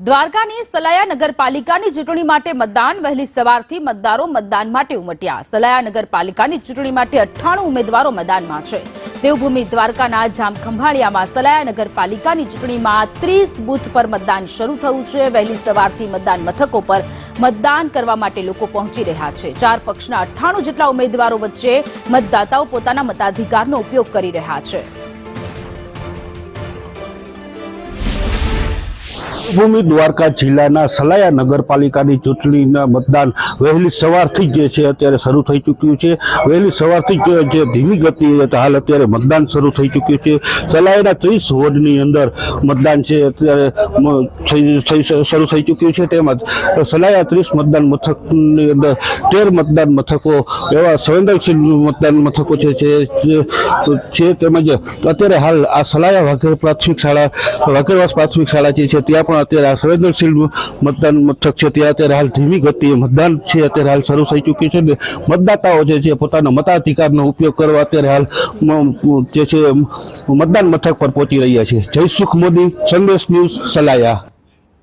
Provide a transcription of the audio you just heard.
દ્વારકાની સલાયા નગરપાલિકાની ચૂંટણી માટે મતદાન વહેલી સવારથી મતદારો મતદાન માટે ઉમટ્યા। સલાયા નગરપાલિકાની ચૂંટણી માટે 98 ઉમેદવારો મેદાનમાં છે। દેવભૂમિ દ્વારકાના જામખંભાળિયામાં સલાયા નગરપાલિકાની ચૂંટણીમાં 30 બૂથ પર મતદાન શરૂ થયું છે। વહેલી સવારથી મતદાન મથકો પર મતદાન કરવા માટે લોકો પહોંચી રહ્યા છે। 4 પક્ષના 98 જેટલા ઉમેદવારો વચ્ચે મતદાતાઓ પોતાના મતાધિકારનો ઉપયોગ કરી રહ્યા છે। ભૂમિ દ્વારકા જિલ્લાના સલાયા નગરપાલિકાની ચૂંટણીના મતદાન વહેલી સવારથી જ છે અત્યારે શરૂ થઈ ચૂક્યું છે। વહેલી સવારથી જ જે ધીમી ગતિએ હાલ અત્યારે મતદાન શરૂ થઈ ચૂક્યું છે। સલાયાના 30 વોર્ડની અંદર મતદાન છે અત્યારે શરૂ થઈ ચૂક્યું છે। તેમજ સલાયા 30 મતદાન મથકની અંદર 13 મતદાન મથકો એવા સંવેદનશીલ મતદાન મથકો છે તેમજ અત્યારે હાલ આ સલાયા વાઘેરવાસ પ્રાથમિક શાળા જે છે ત્યાં પણ અત્યારે આ સંવેદનશીલ મતદાન મથક છે ત્યાં અત્યારે હાલ ધીમી ગતિએ મતદાન છે અત્યારે હાલ શરૂ થઈ ચૂક્યું છે। મતદાતાઓ જે છે પોતાના મતાધિકારનો ઉપયોગ કરવા અત્યારે હાલ જે છે મતદાન મથક પર પહોંચી રહ્યા છે। જય સુખ મોદી, સંદેશ ન્યૂઝ, સલાયા।